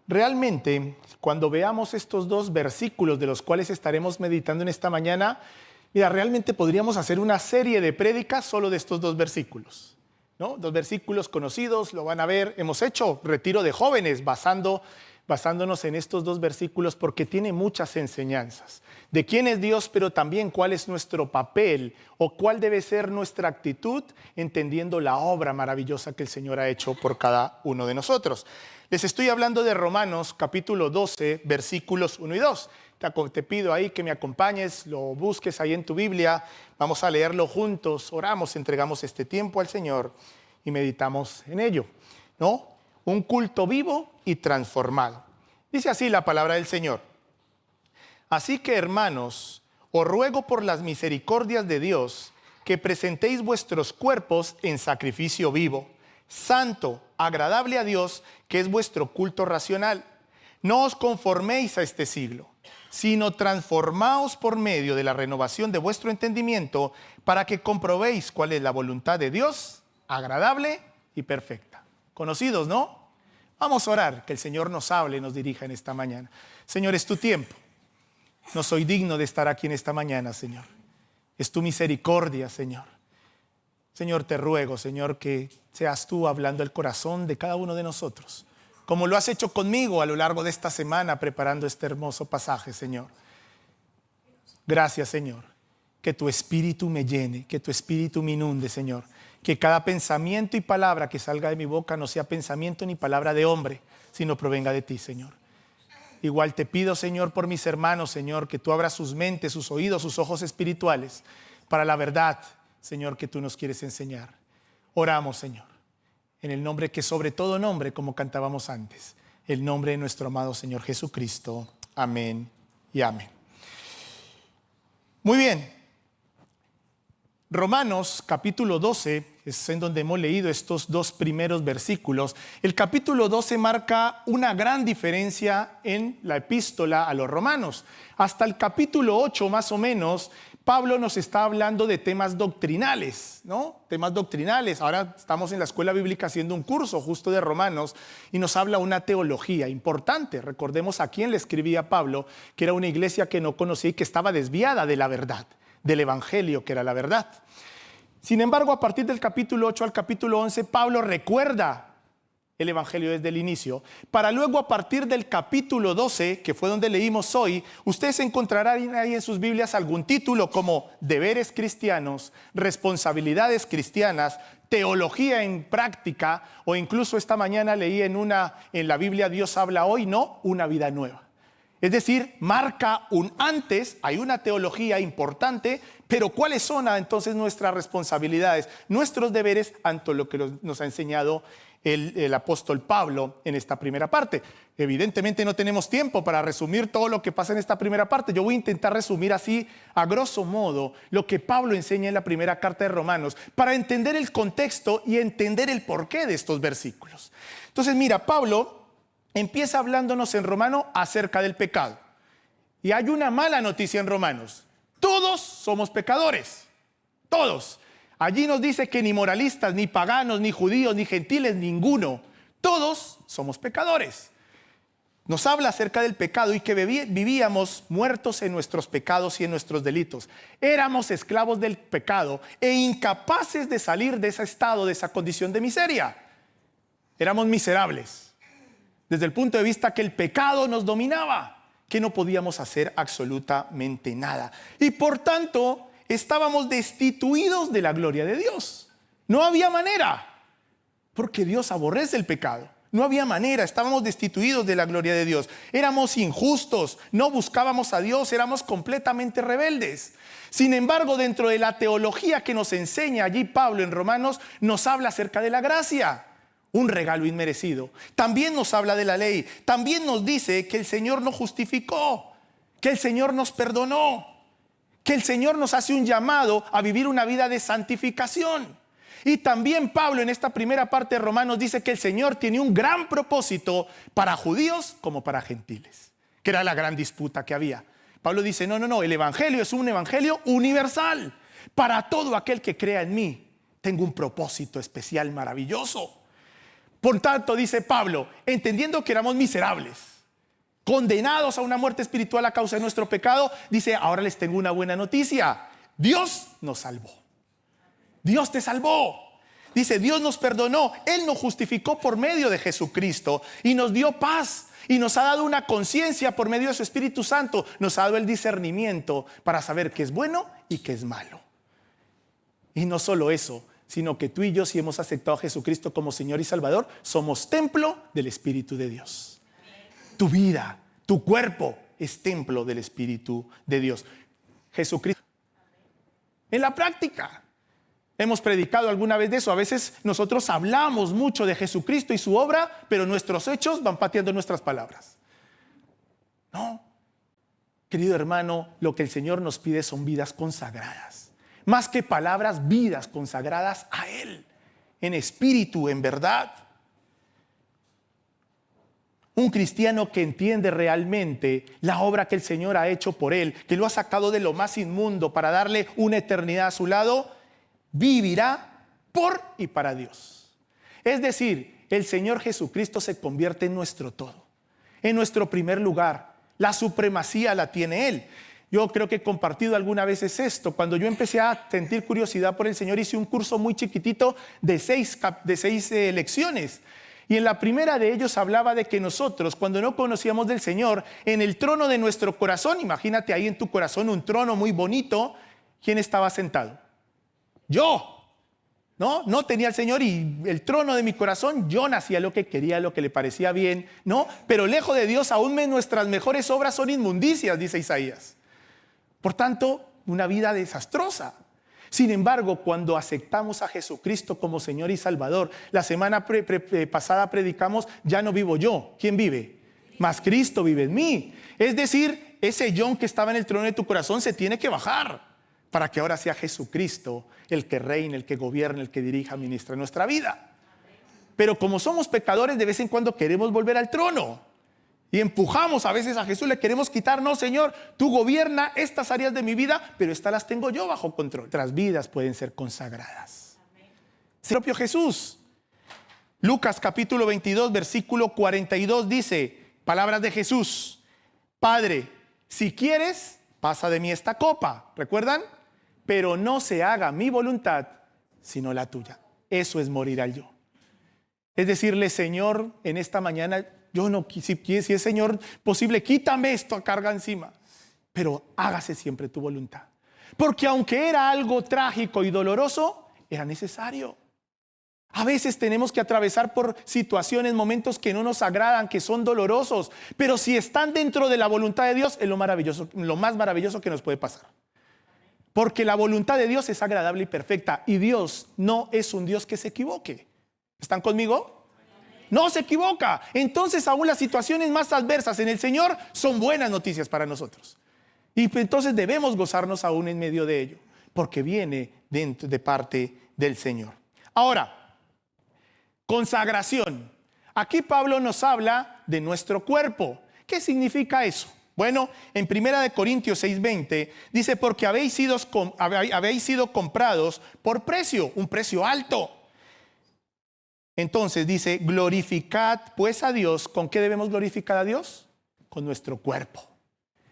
Realmente, cuando veamos estos dos versículos de los cuales estaremos meditando en esta mañana, mira, realmente podríamos hacer una serie de prédicas solo de estos dos versículos, ¿no? Dos versículos conocidos, lo van a ver. Hemos hecho retiro de jóvenes basándonos en estos dos versículos porque tiene muchas enseñanzas de quién es Dios, pero también cuál es nuestro papel o cuál debe ser nuestra actitud entendiendo la obra maravillosa que el Señor ha hecho por cada uno de nosotros. Les estoy hablando de Romanos capítulo 12, versículos 1 y 2. Te pido ahí que me acompañes, lo busques ahí en tu Biblia, vamos a leerlo juntos, oramos, entregamos este tiempo al Señor y meditamos en ello, ¿no? Un culto vivo y transformado. Dice así la palabra del Señor. Así que, hermanos, os ruego por las misericordias de Dios que presentéis vuestros cuerpos en sacrificio vivo, santo, agradable a Dios, que es vuestro culto racional. No os conforméis a este siglo, sino transformaos por medio de la renovación de vuestro entendimiento para que comprobéis cuál es la voluntad de Dios, agradable y perfecta. Conocidos, ¿no? Vamos a orar, que el Señor nos hable y nos dirija en esta mañana. Señor, es tu tiempo. No soy digno de estar aquí en esta mañana, Señor. Es tu misericordia, Señor. Señor, te ruego, Señor, que seas tú hablando al corazón de cada uno de nosotros, como lo has hecho conmigo a lo largo de esta semana preparando este hermoso pasaje, Señor. Gracias, Señor, que tu Espíritu me llene, que tu Espíritu me inunde, Señor. Que cada pensamiento y palabra que salga de mi boca no sea pensamiento ni palabra de hombre, sino provenga de ti, Señor. Igual te pido, Señor, por mis hermanos, Señor, que tú abras sus mentes, sus oídos, sus ojos espirituales para la verdad, Señor, que tú nos quieres enseñar. Oramos, Señor, en el nombre que sobre todo nombre, como cantábamos antes, el nombre de nuestro amado Señor Jesucristo. Amén y amén. Muy bien. Romanos capítulo 12 es en donde hemos leído estos dos primeros versículos. El capítulo 12 marca una gran diferencia en la epístola a los romanos. Hasta el capítulo 8 más o menos, Pablo nos está hablando de temas doctrinales, ¿no? Temas doctrinales. Ahora estamos en la escuela bíblica haciendo un curso justo de Romanos y nos habla una teología importante. Recordemos a quién le escribía Pablo, que era una iglesia que no conocía y que estaba desviada de la verdad, del evangelio que era la verdad. Sin embargo, a partir del capítulo 8 al capítulo 11, Pablo recuerda el evangelio desde el inicio, para luego a partir del capítulo 12, que fue donde leímos hoy, ustedes encontrarán ahí en sus Biblias algún título como deberes cristianos, responsabilidades cristianas, teología en práctica, o incluso esta mañana leí en la Biblia Dios habla hoy, no, una vida nueva. Es decir, marca un antes, hay una teología importante, pero ¿cuáles son entonces nuestras responsabilidades, nuestros deberes ante lo que nos ha enseñado el apóstol Pablo en esta primera parte? Evidentemente no tenemos tiempo para resumir todo lo que pasa en esta primera parte. Yo voy a intentar resumir así, a grosso modo, lo que Pablo enseña en la primera carta de Romanos, para entender el contexto y entender el porqué de estos versículos. Entonces, mira, Pablo empieza hablándonos en Romano acerca del pecado. Y hay una mala noticia en Romanos. Todos somos pecadores. Todos. Allí nos dice que ni moralistas, ni paganos, ni judíos, ni gentiles, ninguno. Todos somos pecadores. Nos habla acerca del pecado y que vivíamos muertos en nuestros pecados y en nuestros delitos. Éramos esclavos del pecado e incapaces de salir de ese estado, de esa condición de miseria. Éramos miserables. Desde el punto de vista que el pecado nos dominaba, que no podíamos hacer absolutamente nada. Y por tanto, estábamos destituidos de la gloria de Dios. No había manera, porque Dios aborrece el pecado. No había manera, estábamos destituidos de la gloria de Dios. Éramos injustos, no buscábamos a Dios, éramos completamente rebeldes. Sin embargo, dentro de la teología que nos enseña allí Pablo en Romanos, nos habla acerca de la gracia. Un regalo inmerecido. También nos habla de la ley. También nos dice que el Señor nos justificó, que el Señor nos perdonó, que el Señor nos hace un llamado a vivir una vida de santificación. Y también Pablo en esta primera parte de Romanos dice que el Señor tiene un gran propósito para judíos como para gentiles, que era la gran disputa que había. Pablo dice, no, el evangelio es un evangelio universal. Para todo aquel que crea en mí, tengo un propósito especial maravilloso. Por tanto, dice Pablo, entendiendo que éramos miserables, condenados a una muerte espiritual a causa de nuestro pecado, dice, ahora les tengo una buena noticia. Dios nos salvó. Dios te salvó. Dice, Dios nos perdonó. Él nos justificó por medio de Jesucristo y nos dio paz. Y nos ha dado una conciencia por medio de su Espíritu Santo. Nos ha dado el discernimiento para saber qué es bueno y qué es malo. Y no solo eso, sino que tú y yo, si hemos aceptado a Jesucristo como Señor y Salvador, somos templo del Espíritu de Dios. Tu vida, tu cuerpo es templo del Espíritu de Dios. Jesucristo. En la práctica, hemos predicado alguna vez de eso. A veces nosotros hablamos mucho de Jesucristo y su obra, pero nuestros hechos van pateando nuestras palabras. No, querido hermano, lo que el Señor nos pide son vidas consagradas. Más que palabras, vidas consagradas a Él, en espíritu, en verdad. Un cristiano que entiende realmente la obra que el Señor ha hecho por él, que lo ha sacado de lo más inmundo para darle una eternidad a su lado, vivirá por y para Dios. Es decir, el Señor Jesucristo se convierte en nuestro todo, en nuestro primer lugar. La supremacía la tiene Él. Yo creo que he compartido alguna vez esto. Cuando yo empecé a sentir curiosidad por el Señor, hice un curso muy chiquitito de seis lecciones. Y en la primera de ellos hablaba de que nosotros, cuando no conocíamos del Señor, en el trono de nuestro corazón, imagínate ahí en tu corazón un trono muy bonito, ¿quién estaba sentado? Yo. No tenía al Señor y el trono de mi corazón, yo hacía lo que quería, lo que le parecía bien, ¿no? Pero lejos de Dios, aún nuestras mejores obras son inmundicias, dice Isaías. Por tanto, una vida desastrosa. Sin embargo, cuando aceptamos a Jesucristo como Señor y Salvador, la semana pasada predicamos, ya no vivo yo. ¿Quién vive? Mas Cristo vive en mí. Es decir, ese John que estaba en el trono de tu corazón se tiene que bajar para que ahora sea Jesucristo el que reine, el que gobierne, el que dirija, ministra nuestra vida. Pero como somos pecadores, de vez en cuando queremos volver al trono. Y empujamos a veces a Jesús, le queremos quitar. No, Señor, tú gobierna estas áreas de mi vida, pero estas las tengo yo bajo control. Nuestras vidas pueden ser consagradas. Es el propio Jesús. Lucas capítulo 22, versículo 42 dice, palabras de Jesús: Padre, si quieres, pasa de mí esta copa. ¿Recuerdan? Pero no se haga mi voluntad, sino la tuya. Eso es morir al yo. Es decirle, Señor, en esta mañana, yo no, si es Señor posible, quítame esto carga encima, pero hágase siempre tu voluntad. Porque aunque era algo trágico y doloroso, era necesario. A veces tenemos que atravesar por situaciones, momentos que no nos agradan, que son dolorosos, pero si están dentro de la voluntad de Dios, es lo más maravilloso que nos puede pasar. Porque la voluntad de Dios es agradable y perfecta, y Dios no es un Dios que se equivoque. ¿Están conmigo? No se equivoca. Entonces aún las situaciones más adversas en el Señor son buenas noticias para nosotros. Y entonces debemos gozarnos aún en medio de ello, porque viene de parte del Señor. Ahora, consagración. Aquí Pablo nos habla de nuestro cuerpo. ¿Qué significa eso? Bueno, en 1 Corintios 6:20 dice, porque habéis sido comprados por precio, un precio alto. Entonces dice, glorificad pues a Dios. ¿Con qué debemos glorificar a Dios? Con nuestro cuerpo.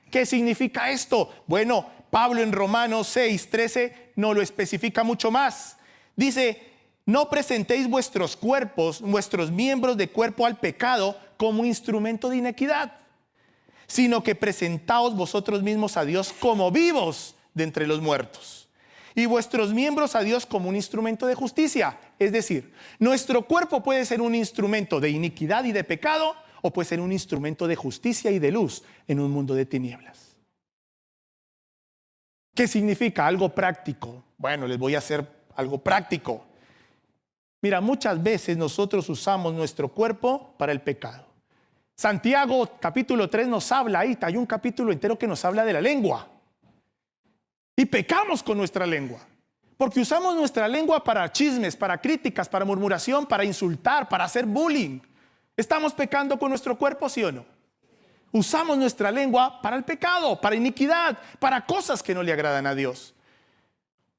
¿Qué significa esto? Bueno, Pablo en Romanos 6:13 nos lo especifica mucho más. Dice, no presentéis vuestros cuerpos, vuestros miembros de cuerpo al pecado como instrumento de inequidad, sino que presentaos vosotros mismos a Dios como vivos de entre los muertos, y vuestros miembros a Dios como un instrumento de justicia. Es decir, nuestro cuerpo puede ser un instrumento de iniquidad y de pecado, o puede ser un instrumento de justicia y de luz en un mundo de tinieblas. ¿Qué significa? Algo práctico. Bueno, les voy a hacer algo práctico. Mira, muchas veces nosotros usamos nuestro cuerpo para el pecado. Santiago capítulo 3 nos habla, ahí hay un capítulo entero que nos habla de la lengua. Y pecamos con nuestra lengua, porque usamos nuestra lengua para chismes, para críticas, para murmuración, para insultar, para hacer bullying. ¿Estamos pecando con nuestro cuerpo, sí o no? Usamos nuestra lengua para el pecado, para iniquidad, para cosas que no le agradan a Dios.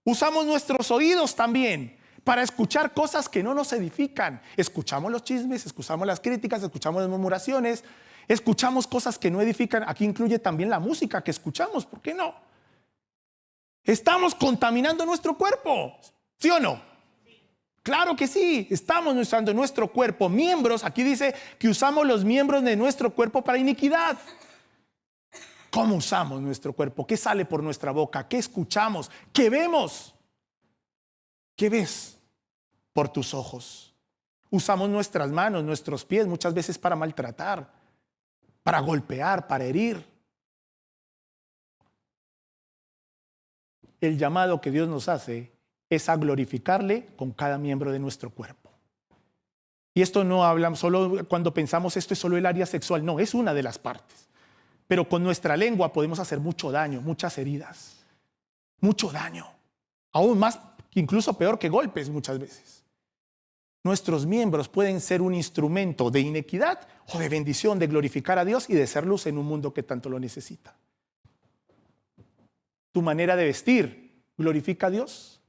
Usamos nuestros oídos también para escuchar cosas que no nos edifican. Escuchamos los chismes, escuchamos las críticas, escuchamos las murmuraciones, escuchamos cosas que no edifican. Aquí incluye también la música que escuchamos, ¿por qué no? Estamos contaminando nuestro cuerpo, ¿sí o no? Claro que sí, estamos usando nuestro cuerpo, miembros, aquí dice que usamos los miembros de nuestro cuerpo para iniquidad. ¿Cómo usamos nuestro cuerpo? ¿Qué sale por nuestra boca? ¿Qué escuchamos? ¿Qué vemos? ¿Qué ves por tus ojos? Usamos nuestras manos, nuestros pies muchas veces para maltratar, para golpear, para herir. El llamado que Dios nos hace es a glorificarle con cada miembro de nuestro cuerpo. Y esto no hablamos solo cuando pensamos esto es solo el área sexual, no, es una de las partes. Pero con nuestra lengua podemos hacer mucho daño, muchas heridas, mucho daño. Aún más, incluso peor que golpes muchas veces. Nuestros miembros pueden ser un instrumento de inequidad o de bendición, de glorificar a Dios y de ser luz en un mundo que tanto lo necesita. Tu manera de vestir glorifica a Dios.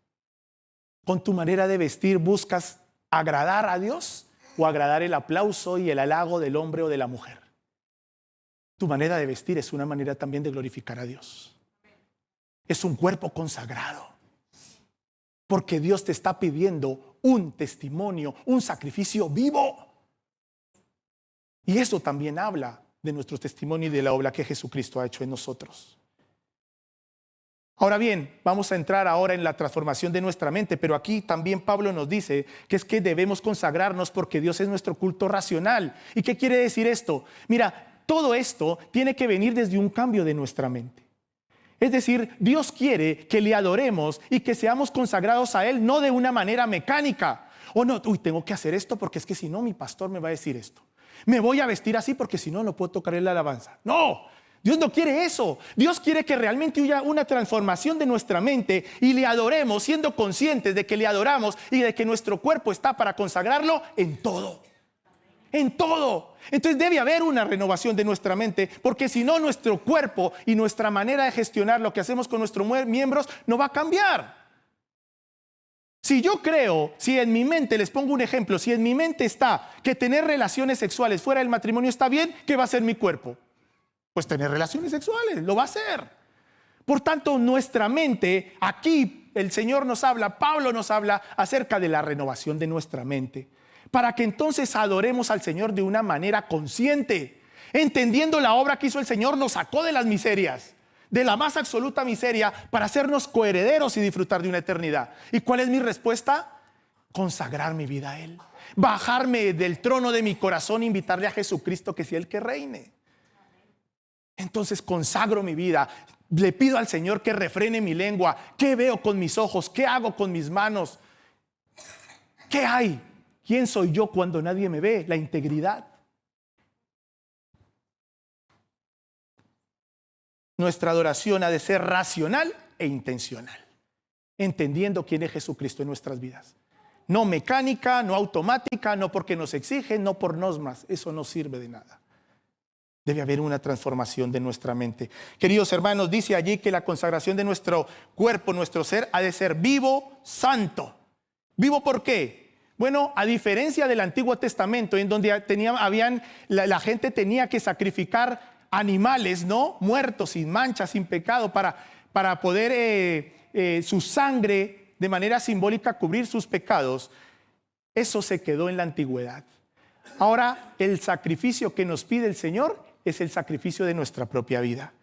¿Con tu manera de vestir buscas agradar a Dios o agradar el aplauso y el halago del hombre o de la mujer? Tu manera de vestir es una manera también de glorificar a Dios. Es un cuerpo consagrado. Porque Dios te está pidiendo un testimonio, un sacrificio vivo. Y eso también habla de nuestro testimonio y de la obra que Jesucristo ha hecho en nosotros. Ahora bien, vamos a entrar ahora en la transformación de nuestra mente, pero aquí también Pablo nos dice que es que debemos consagrarnos porque Dios es nuestro culto racional. ¿Y qué quiere decir esto? Mira, todo esto tiene que venir desde un cambio de nuestra mente. Es decir, Dios quiere que le adoremos y que seamos consagrados a Él, no de una manera mecánica. O no, tengo que hacer esto porque es que si no mi pastor me va a decir esto. Me voy a vestir así porque si no, no puedo tocar la alabanza. No. Dios no quiere eso. Dios quiere que realmente haya una transformación de nuestra mente y le adoremos siendo conscientes de que le adoramos y de que nuestro cuerpo está para consagrarlo en todo. En todo. Entonces debe haber una renovación de nuestra mente porque si no nuestro cuerpo y nuestra manera de gestionar lo que hacemos con nuestros miembros no va a cambiar. Si yo creo, si en mi mente, les pongo un ejemplo, si en mi mente está que tener relaciones sexuales fuera del matrimonio está bien, ¿qué va a hacer mi cuerpo? Pues tener relaciones sexuales, lo va a hacer. Por tanto, nuestra mente, aquí el Señor nos habla, Pablo nos habla acerca de la renovación de nuestra mente, para que entonces adoremos al Señor de una manera consciente, entendiendo la obra que hizo el Señor, nos sacó de las miserias, de la más absoluta miseria, para hacernos coherederos y disfrutar de una eternidad. ¿Y cuál es mi respuesta? Consagrar mi vida a Él, bajarme del trono de mi corazón e invitarle a Jesucristo que sea el que reine. Entonces consagro mi vida, le pido al Señor que refrene mi lengua. ¿Qué veo con mis ojos? ¿Qué hago con mis manos? ¿Qué hay? ¿Quién soy yo cuando nadie me ve? La integridad. Nuestra adoración ha de ser racional e intencional, entendiendo quién es Jesucristo en nuestras vidas. No mecánica, no automática, no porque nos exigen, no por normas. Eso no sirve de nada. Debe haber una transformación de nuestra mente. Queridos hermanos, dice allí que la consagración de nuestro cuerpo, nuestro ser, ha de ser vivo, santo. ¿Vivo por qué? Bueno, a diferencia del Antiguo Testamento, en donde la gente tenía que sacrificar animales, ¿no? Muertos, sin mancha, sin pecado, para poder su sangre de manera simbólica cubrir sus pecados. Eso se quedó en la antigüedad. Ahora, el sacrificio que nos pide el Señor es el sacrificio de nuestra propia vida.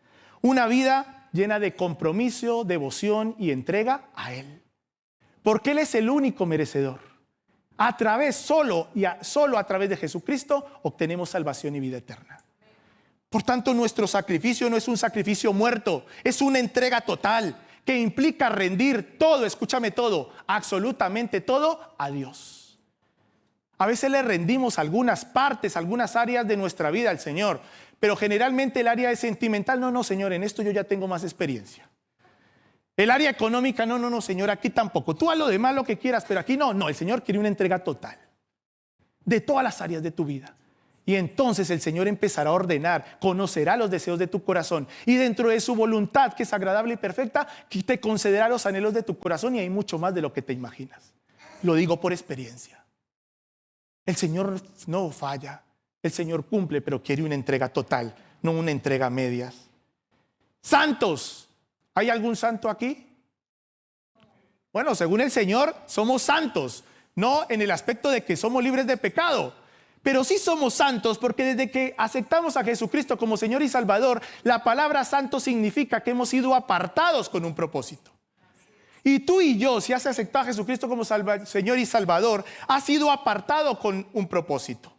Una vida llena de compromiso, devoción y entrega a Él. Porque Él es el único merecedor. Solo a través de Jesucristo obtenemos salvación y vida eterna. Por tanto, nuestro sacrificio no es un sacrificio muerto, es una entrega total que implica rendir todo, escúchame todo, absolutamente todo a Dios. A veces le rendimos algunas partes, algunas áreas de nuestra vida al Señor, pero generalmente el área es sentimental. No, Señor, en esto yo ya tengo más experiencia. El área económica, no, Señor, aquí tampoco. Tú haz lo demás lo que quieras, pero aquí no, el Señor quiere una entrega total de todas las áreas de tu vida. Y entonces el Señor empezará a ordenar, conocerá los deseos de tu corazón y dentro de su voluntad, que es agradable y perfecta, te concederá los anhelos de tu corazón y hay mucho más de lo que te imaginas. Lo digo por experiencia. El Señor no falla. El Señor cumple, pero quiere una entrega total, no una entrega a medias. Santos. ¿Hay algún santo aquí? Bueno, según el Señor, somos santos. No en el aspecto de que somos libres de pecado, pero sí somos santos porque desde que aceptamos a Jesucristo como Señor y Salvador, la palabra santo significa que hemos sido apartados con un propósito. Y tú y yo, si has aceptado a Jesucristo como Señor y Salvador, has sido apartado con un propósito.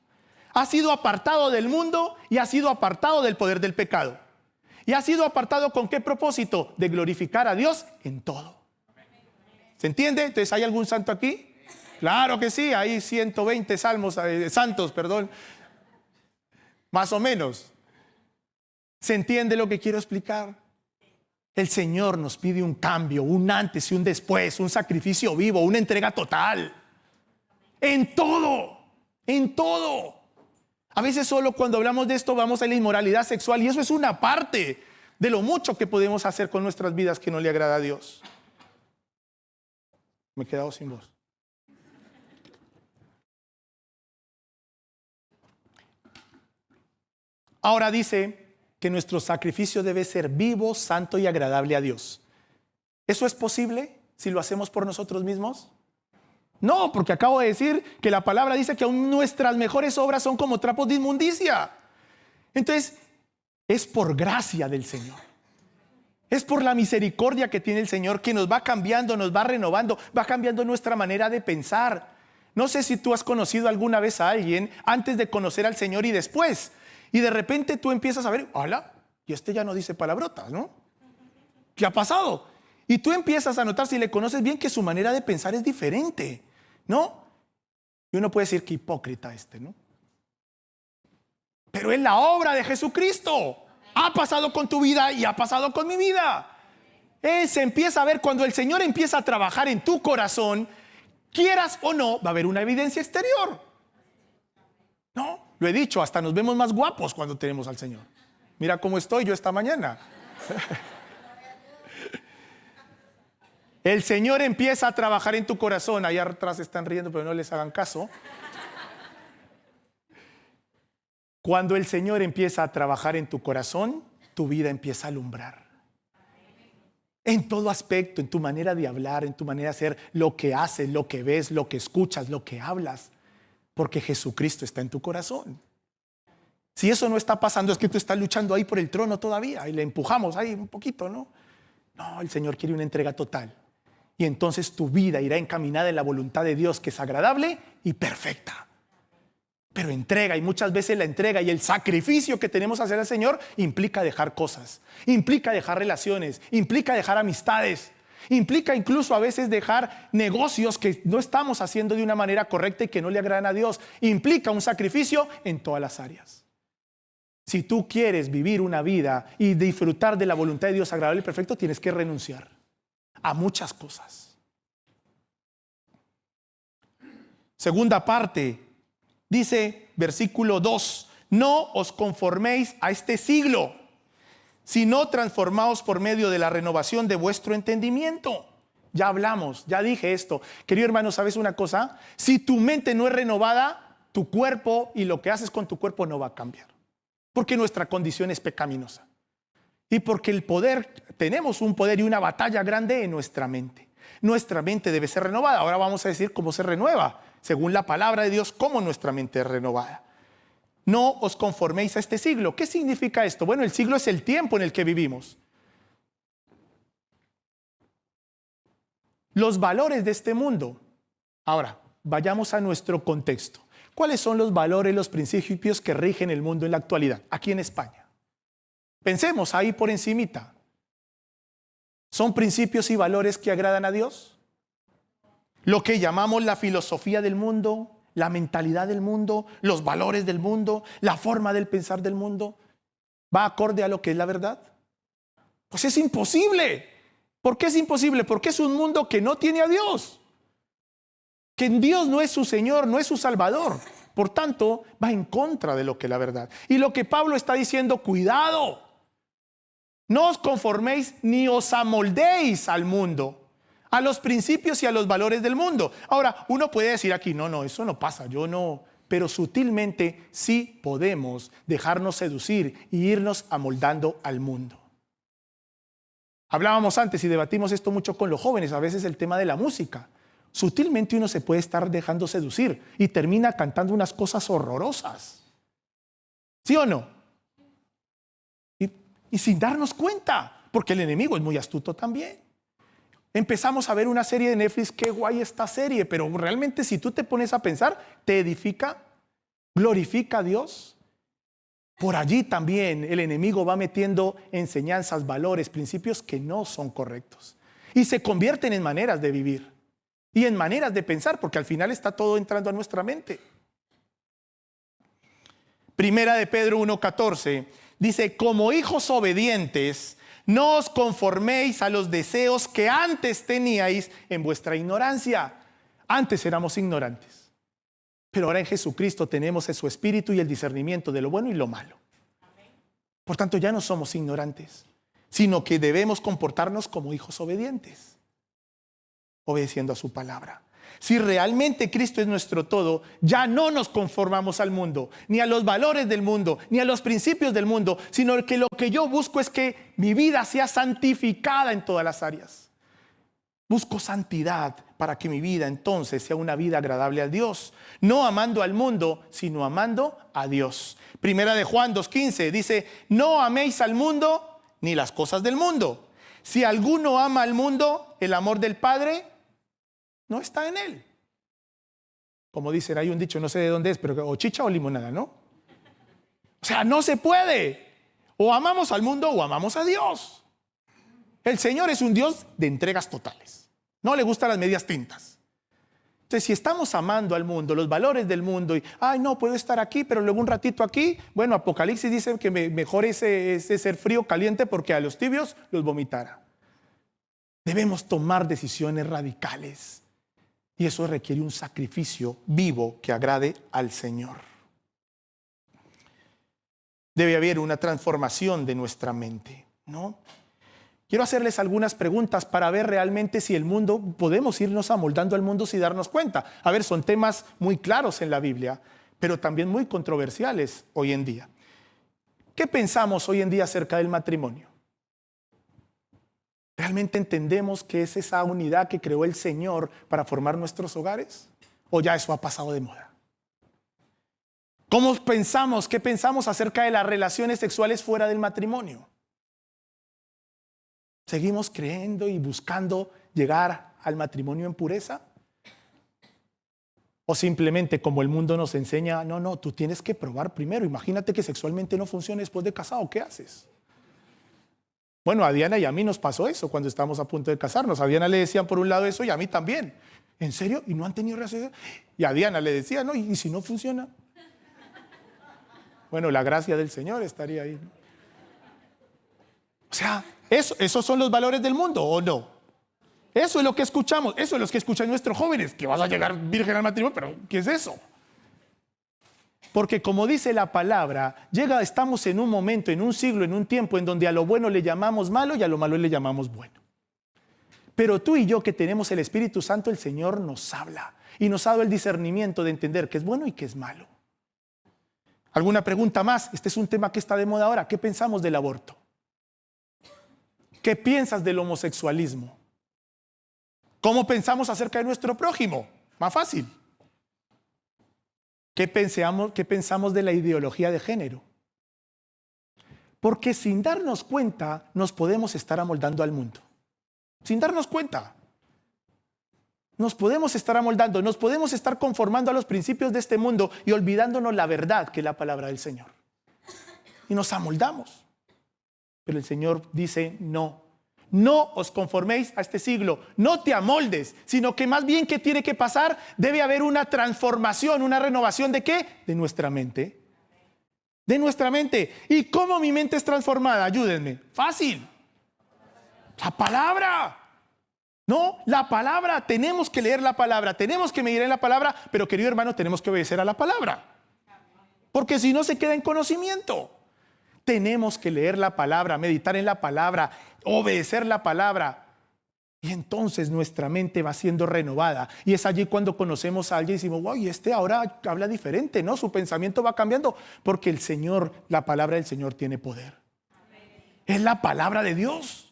Has sido apartado del mundo y has sido apartado del poder del pecado. ¿Y has sido apartado con qué propósito? De glorificar a Dios en todo. ¿Se entiende? Entonces, ¿hay algún santo aquí? Claro que sí, hay 120 santos, más o menos. ¿Se entiende lo que quiero explicar? El Señor nos pide un cambio, un antes y un después, un sacrificio vivo, una entrega total. En todo, en todo. A veces solo cuando hablamos de esto vamos a la inmoralidad sexual y eso es una parte de lo mucho que podemos hacer con nuestras vidas que no le agrada a Dios. Me he quedado sin voz. Ahora dice que nuestro sacrificio debe ser vivo, santo y agradable a Dios. ¿Eso es posible si lo hacemos por nosotros mismos? No, porque acabo de decir que la palabra dice que aún nuestras mejores obras son como trapos de inmundicia. Entonces, es por gracia del Señor. Es por la misericordia que tiene el Señor que nos va cambiando, nos va renovando, va cambiando nuestra manera de pensar. No sé si tú has conocido alguna vez a alguien antes de conocer al Señor y después. Y de repente tú empiezas a ver, hola, y este ya no dice palabrotas, ¿no? ¿Qué ha pasado? Y tú empiezas a notar, si le conoces bien, que su manera de pensar es diferente, ¿no? Y uno puede decir, qué hipócrita este, ¿no? Pero es la obra de Jesucristo. Ha pasado con tu vida y ha pasado con mi vida. Se empieza a ver cuando el Señor empieza a trabajar en tu corazón, quieras o no, va a haber una evidencia exterior. ¿No? Lo he dicho, hasta nos vemos más guapos cuando tenemos al Señor. Mira cómo estoy yo esta mañana. El Señor empieza a trabajar en tu corazón. Allá atrás están riendo, pero no les hagan caso. Cuando el Señor empieza a trabajar en tu corazón, tu vida empieza a alumbrar. En todo aspecto, en tu manera de hablar, en tu manera de hacer, lo que haces, lo que ves, lo que escuchas, lo que hablas. Porque Jesucristo está en tu corazón. Si eso no está pasando, es que tú estás luchando ahí por el trono todavía y le empujamos ahí un poquito, ¿no? No, el Señor quiere una entrega total. Y entonces tu vida irá encaminada en la voluntad de Dios, que es agradable y perfecta. Pero entrega, y muchas veces la entrega y el sacrificio que tenemos que hacer al Señor implica dejar cosas, implica dejar relaciones, implica dejar amistades, implica incluso a veces dejar negocios que no estamos haciendo de una manera correcta y que no le agradan a Dios. Implica un sacrificio en todas las áreas. Si tú quieres vivir una vida y disfrutar de la voluntad de Dios agradable y perfecto, tienes que renunciar a muchas cosas. Segunda parte, dice versículo 2, no os conforméis a este siglo, sino transformaos por medio de la renovación de vuestro entendimiento. Ya hablamos, ya dije esto. Querido hermano, ¿sabes una cosa? Si tu mente no es renovada, tu cuerpo y lo que haces con tu cuerpo no va a cambiar. Porque nuestra condición es pecaminosa. Y porque el poder, tenemos un poder y una batalla grande en nuestra mente. Nuestra mente debe ser renovada. Ahora vamos a decir cómo se renueva, según la palabra de Dios, cómo nuestra mente es renovada. No os conforméis a este siglo. ¿Qué significa esto? Bueno, el siglo es el tiempo en el que vivimos. Los valores de este mundo. Ahora, vayamos a nuestro contexto. ¿Cuáles son los valores, los principios que rigen el mundo en la actualidad, aquí en España? Pensemos ahí por encimita. ¿Son principios y valores que agradan a Dios? Lo que llamamos la filosofía del mundo, la mentalidad del mundo, los valores del mundo, la forma del pensar del mundo, ¿va acorde a lo que es la verdad? Pues es imposible. ¿Por qué es imposible? Porque es un mundo que no tiene a Dios. Que Dios no es su Señor, no es su Salvador. Por tanto, va en contra de lo que es la verdad. Y lo que Pablo está diciendo, cuidado. No os conforméis ni os amoldéis al mundo. a los principios y a los valores del mundo. Ahora, uno puede decir aquí, no, eso no pasa, yo no. Pero sutilmente sí podemos dejarnos seducir y irnos amoldando al mundo. Hablábamos antes y debatimos esto mucho con los jóvenes, a veces el tema de la música. Sutilmente uno se puede estar dejando seducir y termina cantando unas cosas horrorosas. ¿Sí o no? Y sin darnos cuenta, porque el enemigo es muy astuto también. Empezamos a ver una serie de Netflix, qué guay esta serie, pero realmente si tú te pones a pensar, ¿te edifica? ¿Glorifica a Dios? Por allí también el enemigo va metiendo enseñanzas, valores, principios que no son correctos. Y se convierten en maneras de vivir y en maneras de pensar, porque al final está todo entrando a nuestra mente. Primera de Pedro 1:14 dice, como hijos obedientes, no os conforméis a los deseos que antes teníais en vuestra ignorancia. Antes éramos ignorantes, pero ahora en Jesucristo tenemos su espíritu y el discernimiento de lo bueno y lo malo. Por tanto, ya no somos ignorantes, sino que debemos comportarnos como hijos obedientes, obedeciendo a su palabra. Si realmente Cristo es nuestro todo, ya no nos conformamos al mundo, ni a los valores del mundo, ni a los principios del mundo, sino que lo que yo busco es que mi vida sea santificada en todas las áreas. Busco santidad para que mi vida entonces sea una vida agradable a Dios, no amando al mundo, sino amando a Dios. Primera de Juan 2:15 dice, no améis al mundo ni las cosas del mundo. Si alguno ama al mundo, el amor del Padre no está en él. Como dicen, hay un dicho, no sé de dónde es, pero o chicha o limonada, ¿no? O sea, no se puede. O amamos al mundo o amamos a Dios. El Señor es un Dios de entregas totales. No le gustan las medias tintas. Entonces, si estamos amando al mundo, los valores del mundo, y, ay, no, puedo estar aquí, pero luego un ratito aquí, bueno, Apocalipsis dice que mejor ese ser frío caliente porque a los tibios los vomitará. Debemos tomar decisiones radicales. Y eso requiere un sacrificio vivo que agrade al Señor. Debe haber una transformación de nuestra mente, ¿no? Quiero hacerles algunas preguntas para ver realmente si el mundo, podemos irnos amoldando al mundo sin darnos cuenta. A ver, son temas muy claros en la Biblia, pero también muy controversiales hoy en día. ¿Qué pensamos hoy en día acerca del matrimonio? ¿Realmente entendemos que es esa unidad que creó el Señor para formar nuestros hogares? ¿O ya eso ha pasado de moda? ¿Cómo pensamos? ¿Qué pensamos acerca de las relaciones sexuales fuera del matrimonio? ¿Seguimos creyendo y buscando llegar al matrimonio en pureza? ¿O simplemente como el mundo nos enseña, no, tú tienes que probar primero? Imagínate que sexualmente no funciona después de casado, ¿qué haces? Bueno, a Diana y a mí nos pasó eso cuando estábamos a punto de casarnos. A Diana le decían por un lado eso y a mí también. ¿En serio? ¿Y no han tenido reacción? Y a Diana le decía, no, ¿y si no funciona? Bueno, la gracia del Señor estaría ahí. O sea, ¿esos son los valores del mundo o no? Eso es lo que escuchamos, eso es lo que escuchan nuestros jóvenes, que vas a llegar virgen al matrimonio, pero ¿qué es eso? Porque como dice la palabra, estamos en un momento, en un siglo, en un tiempo en donde a lo bueno le llamamos malo y a lo malo le llamamos bueno. Pero tú y yo que tenemos el Espíritu Santo, el Señor nos habla y nos ha dado el discernimiento de entender qué es bueno y qué es malo. ¿Alguna pregunta más? Este es un tema que está de moda ahora. ¿Qué pensamos del aborto? ¿Qué piensas del homosexualismo? ¿Cómo pensamos acerca de nuestro prójimo? Más fácil. ¿Qué pensamos de la ideología de género? Porque sin darnos cuenta nos podemos estar amoldando al mundo. Sin darnos cuenta. Nos podemos estar amoldando, nos podemos estar conformando a los principios de este mundo y olvidándonos la verdad que es la palabra del Señor. Y nos amoldamos. Pero el Señor dice, no os conforméis a este siglo, no te amoldes, sino que más bien, ¿qué tiene que pasar? Debe haber una transformación, una renovación ¿de qué? De nuestra mente. De nuestra mente. ¿Y cómo mi mente es transformada? Ayúdenme. Fácil. La palabra. No, la palabra. Tenemos que leer la palabra, tenemos que medir en la palabra, pero querido hermano, tenemos que obedecer a la palabra. Porque si no se queda en conocimiento. Tenemos que leer la palabra, meditar en la palabra, obedecer la palabra. Y entonces nuestra mente va siendo renovada. Y es allí cuando conocemos a alguien y decimos, wow, y este ahora habla diferente, ¿no? Su pensamiento va cambiando porque el Señor, la palabra del Señor tiene poder. Es la palabra de Dios.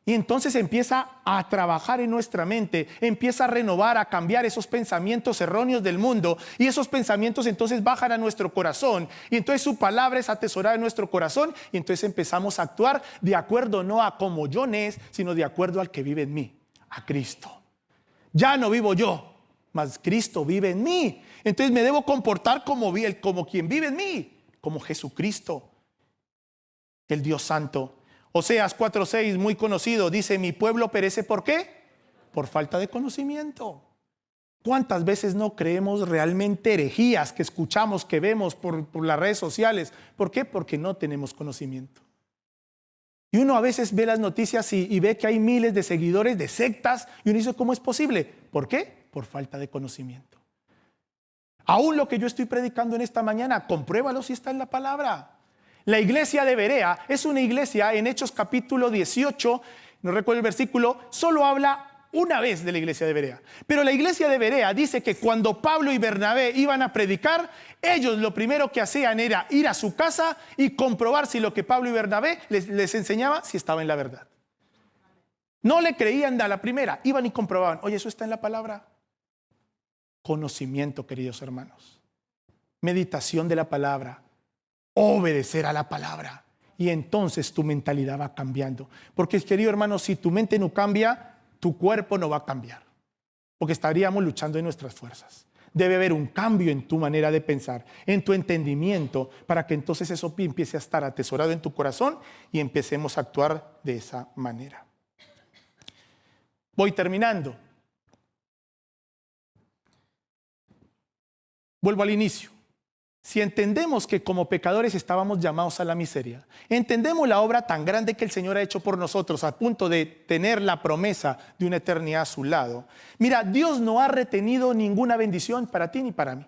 Y entonces empieza a trabajar en nuestra mente, empieza a renovar, a cambiar esos pensamientos erróneos del mundo. Y esos pensamientos entonces bajan a nuestro corazón. Y entonces su palabra es atesorada en nuestro corazón. Y entonces empezamos a actuar de acuerdo no a como yo es, sino de acuerdo al que vive en mí, a Cristo. Ya no vivo yo, mas Cristo vive en mí. Entonces me debo comportar como quien vive en mí, como Jesucristo, el Dios Santo. Oseas 4:6, muy conocido, dice, mi pueblo perece, ¿por qué? Por falta de conocimiento. ¿Cuántas veces no creemos realmente herejías que escuchamos, que vemos por las redes sociales? ¿Por qué? Porque no tenemos conocimiento. Y uno a veces ve las noticias y ve que hay miles de seguidores de sectas y uno dice, ¿cómo es posible? ¿Por qué? Por falta de conocimiento. Aún lo que yo estoy predicando en esta mañana, compruébalo si está en la palabra. La iglesia de Berea es una iglesia, en Hechos capítulo 18, no recuerdo el versículo, solo habla una vez de la iglesia de Berea. Pero la iglesia de Berea dice que cuando Pablo y Bernabé iban a predicar, ellos lo primero que hacían era ir a su casa y comprobar si lo que Pablo y Bernabé les enseñaba, si estaba en la verdad. No le creían a la primera, iban y comprobaban, oye, eso está en la palabra. Conocimiento, queridos hermanos. Meditación de la palabra. Obedecer a la palabra. Y entonces tu mentalidad va cambiando. Porque, querido hermano, si tu mente no cambia, tu cuerpo no va a cambiar. Porque estaríamos luchando en nuestras fuerzas. Debe haber un cambio en tu manera de pensar, en tu entendimiento, para que entonces eso empiece a estar atesorado en tu corazón y empecemos a actuar de esa manera. Voy terminando. Vuelvo al inicio. Si entendemos que como pecadores estábamos llamados a la miseria, entendemos la obra tan grande que el Señor ha hecho por nosotros a punto de tener la promesa de una eternidad a su lado. Mira, Dios no ha retenido ninguna bendición para ti ni para mí.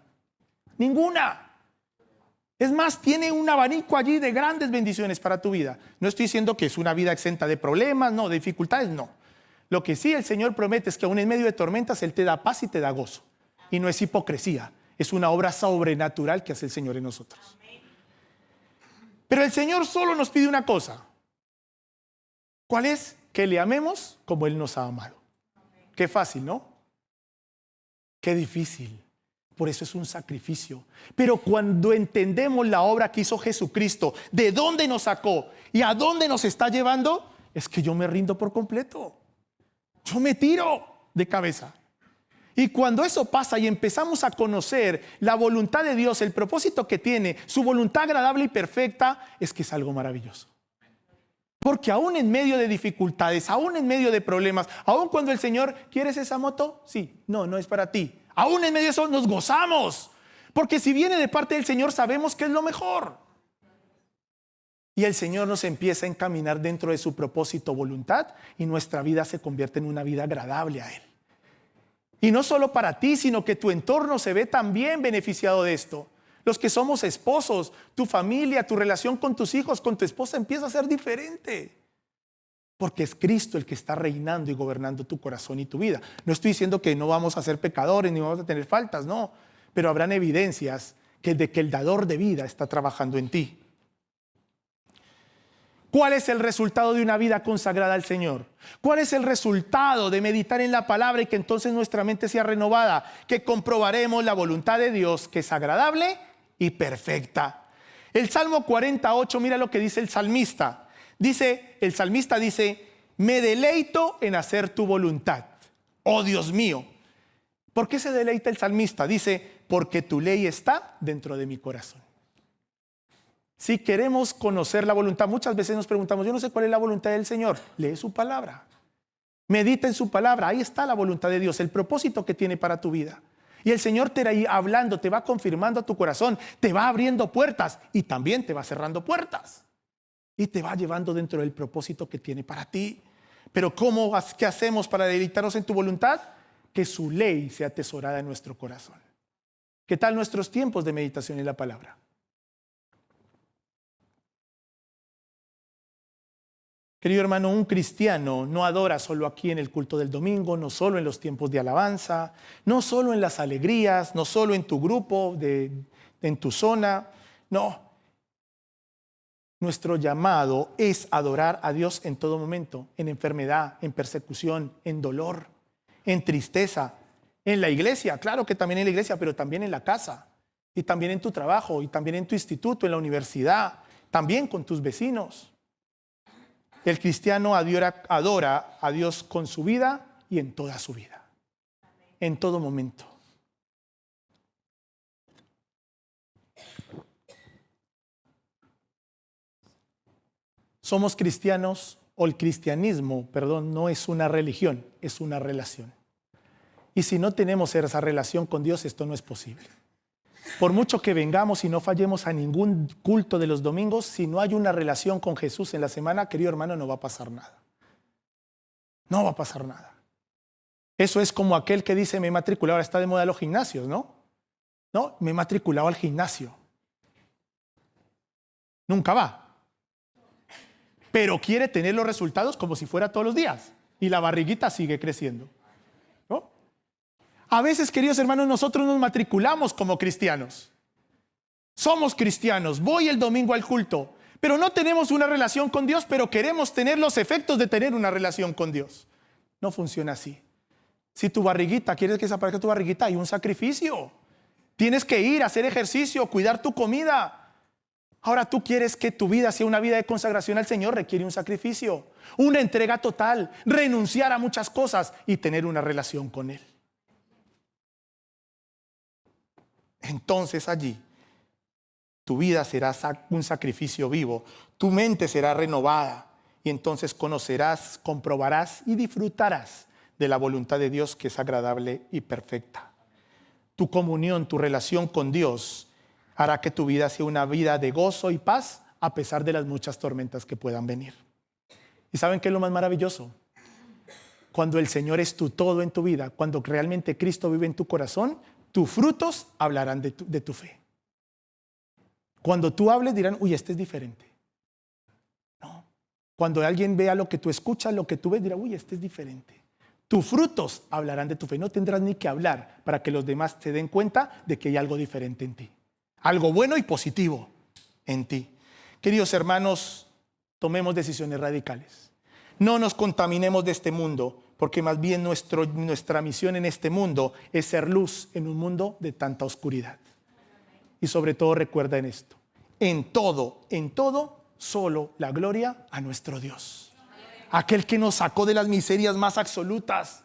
Ninguna. Es más, tiene un abanico allí de grandes bendiciones para tu vida. No estoy diciendo que es una vida exenta de problemas, no, de dificultades, no. Lo que sí el Señor promete es que aún en medio de tormentas Él te da paz y te da gozo. Y no es hipocresía. Es una obra sobrenatural que hace el Señor en nosotros. Pero el Señor solo nos pide una cosa. ¿Cuál es? Que le amemos como Él nos ha amado. Qué fácil, ¿no? Qué difícil. Por eso es un sacrificio. Pero cuando entendemos la obra que hizo Jesucristo, de dónde nos sacó y a dónde nos está llevando, es que yo me rindo por completo. Yo me tiro de cabeza. Y cuando eso pasa y empezamos a conocer la voluntad de Dios, el propósito que tiene, su voluntad agradable y perfecta, es que es algo maravilloso. Porque aún en medio de dificultades, aún en medio de problemas, aún cuando el Señor, ¿quieres esa moto? Sí, no es para ti. Aún en medio de eso nos gozamos. Porque si viene de parte del Señor sabemos que es lo mejor. Y el Señor nos empieza a encaminar dentro de su propósito, voluntad, y nuestra vida se convierte en una vida agradable a Él. Y no solo para ti, sino que tu entorno se ve también beneficiado de esto. Los que somos esposos, tu familia, tu relación con tus hijos, con tu esposa empieza a ser diferente. Porque es Cristo el que está reinando y gobernando tu corazón y tu vida. No estoy diciendo que no vamos a ser pecadores ni vamos a tener faltas, no. Pero habrán evidencias de que el dador de vida está trabajando en ti. ¿Cuál es el resultado de una vida consagrada al Señor? ¿Cuál es el resultado de meditar en la palabra y que entonces nuestra mente sea renovada? Que comprobaremos la voluntad de Dios, que es agradable y perfecta. El Salmo 48, mira lo que dice el salmista. El salmista dice, me deleito en hacer tu voluntad, oh Dios mío. ¿Por qué se deleita el salmista? Dice, porque tu ley está dentro de mi corazón. Si queremos conocer la voluntad, muchas veces nos preguntamos, yo no sé cuál es la voluntad del Señor. Lee su palabra. Medita en su palabra. Ahí está la voluntad de Dios, el propósito que tiene para tu vida. Y el Señor te irá hablando, te va confirmando a tu corazón, te va abriendo puertas y también te va cerrando puertas. Y te va llevando dentro del propósito que tiene para ti. Pero ¿qué hacemos para deleitarnos en tu voluntad? Que su ley sea atesorada en nuestro corazón. ¿Qué tal nuestros tiempos de meditación en la palabra? Querido hermano, un cristiano no adora solo aquí en el culto del domingo, no solo en los tiempos de alabanza, no solo en las alegrías, no solo en tu grupo, en tu zona. No, nuestro llamado es adorar a Dios en todo momento, en enfermedad, en persecución, en dolor, en tristeza, en la iglesia, claro que también en la iglesia, pero también en la casa, y también en tu trabajo, y también en tu instituto, en la universidad, también con tus vecinos. El cristiano adora a Dios con su vida y en toda su vida, en todo momento. Somos cristianos, o el cristianismo, perdón, no es una religión, es una relación. Y si no tenemos esa relación con Dios, esto no es posible. Por mucho que vengamos y no fallemos a ningún culto de los domingos, si no hay una relación con Jesús en la semana, querido hermano, no va a pasar nada. No va a pasar nada. Eso es como aquel que dice, me he matriculado, ahora está de moda los gimnasios, ¿no? No, me he matriculado al gimnasio. Nunca va. Pero quiere tener los resultados como si fuera todos los días. Y la barriguita sigue creciendo, ¿no? A veces, queridos hermanos, nosotros nos matriculamos como cristianos. Somos cristianos, voy el domingo al culto, pero no tenemos una relación con Dios, pero queremos tener los efectos de tener una relación con Dios. No funciona así. Si tu barriguita, quieres que desaparezca tu barriguita, hay un sacrificio. Tienes que ir a hacer ejercicio, cuidar tu comida. Ahora tú quieres que tu vida sea una vida de consagración al Señor, requiere un sacrificio, una entrega total, renunciar a muchas cosas y tener una relación con Él. Entonces allí tu vida será un sacrificio vivo, tu mente será renovada y entonces conocerás, comprobarás y disfrutarás de la voluntad de Dios que es agradable y perfecta. Tu comunión, tu relación con Dios hará que tu vida sea una vida de gozo y paz a pesar de las muchas tormentas que puedan venir. ¿Y saben qué es lo más maravilloso? Cuando el Señor es tu todo en tu vida, cuando realmente Cristo vive en tu corazón, tus frutos hablarán de tu fe. Cuando tú hables dirán, uy, este es diferente. No. Cuando alguien vea lo que tú escuchas, lo que tú ves, dirá, uy, este es diferente. Tus frutos hablarán de tu fe. No tendrás ni que hablar para que los demás se den cuenta de que hay algo diferente en ti. Algo bueno y positivo en ti. Queridos hermanos, tomemos decisiones radicales. No nos contaminemos de este mundo, porque más bien nuestra misión en este mundo es ser luz en un mundo de tanta oscuridad. Y sobre todo recuerda en esto, en todo, solo la gloria a nuestro Dios. Aquel que nos sacó de las miserias más absolutas,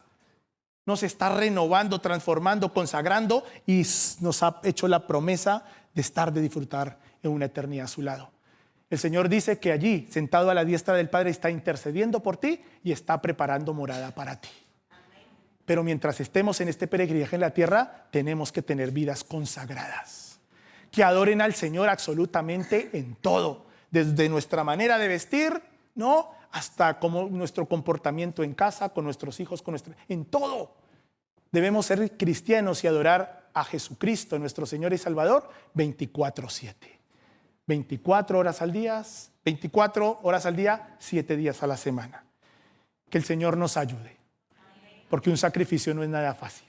nos está renovando, transformando, consagrando y nos ha hecho la promesa de disfrutar en una eternidad a su lado. El Señor dice que allí, sentado a la diestra del Padre, está intercediendo por ti y está preparando morada para ti. Pero mientras estemos en este peregrinaje en la tierra, tenemos que tener vidas consagradas, que adoren al Señor absolutamente en todo, desde nuestra manera de vestir, ¿no?, hasta como nuestro comportamiento en casa, con nuestros hijos, en todo. Debemos ser cristianos y adorar a Jesucristo, nuestro Señor y Salvador, 24/7. 24 horas al día, 24 horas al día, 7 días a la semana. Que el Señor nos ayude, porque un sacrificio no es nada fácil,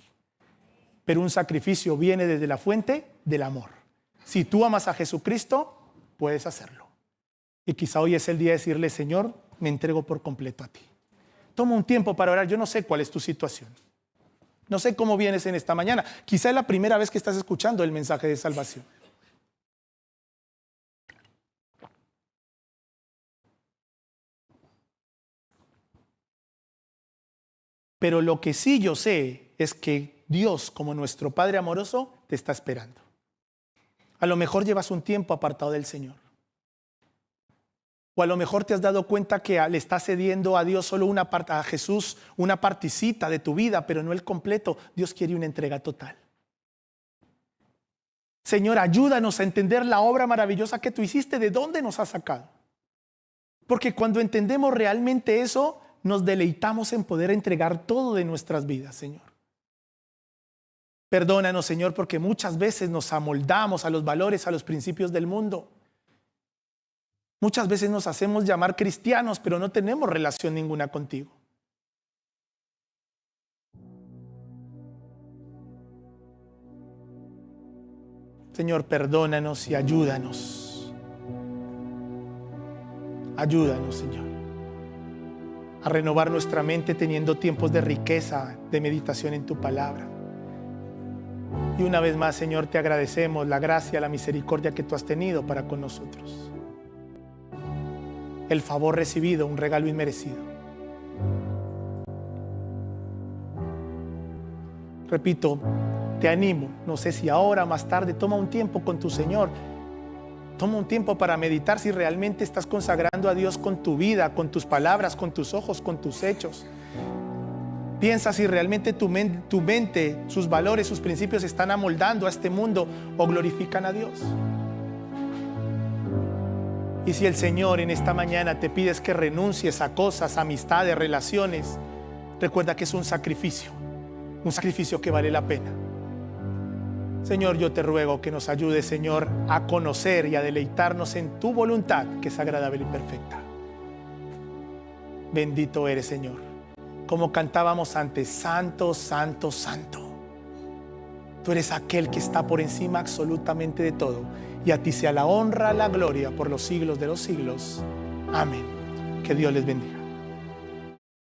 pero un sacrificio viene desde la fuente del amor. Si tú amas a Jesucristo, puedes hacerlo. Y quizá hoy es el día de decirle, Señor, me entrego por completo a ti. Toma un tiempo para orar. Yo no sé cuál es tu situación. No sé cómo vienes en esta mañana. Quizá es la primera vez que estás escuchando el mensaje de salvación. Pero lo que sí yo sé es que Dios, como nuestro Padre amoroso, te está esperando. A lo mejor llevas un tiempo apartado del Señor. O a lo mejor te has dado cuenta que le estás cediendo a Dios solo a Jesús una partecita de tu vida, pero no el completo. Dios quiere una entrega total. Señor, ayúdanos a entender la obra maravillosa que tú hiciste, de dónde nos has sacado. Porque cuando entendemos realmente eso, nos deleitamos en poder entregar todo de nuestras vidas, Señor. Perdónanos, Señor, porque muchas veces nos amoldamos a los valores, a los principios del mundo. Muchas veces nos hacemos llamar cristianos, pero no tenemos relación ninguna contigo. Señor, perdónanos y ayúdanos. Ayúdanos, Señor, a renovar nuestra mente teniendo tiempos de riqueza, de meditación en tu palabra. Y una vez más, Señor, te agradecemos la gracia, la misericordia que tú has tenido para con nosotros. El favor recibido, un regalo inmerecido. Repito, te animo, no sé si ahora, más tarde, toma un tiempo con tu Señor. Toma un tiempo para meditar si realmente estás consagrando a Dios con tu vida, con tus palabras, con tus ojos, con tus hechos. Piensa si realmente tu mente, sus valores, sus principios están amoldando a este mundo o glorifican a Dios. Y si el Señor en esta mañana te pides que renuncies a cosas, amistades, relaciones, recuerda que es un sacrificio que vale la pena. Señor, yo te ruego que nos ayudes, Señor, a conocer y a deleitarnos en tu voluntad, que es agradable y perfecta. Bendito eres, Señor. Como cantábamos antes, santo, santo, santo. Tú eres aquel que está por encima absolutamente de todo. Y a ti sea la honra, la gloria por los siglos de los siglos. Amén. Que Dios les bendiga.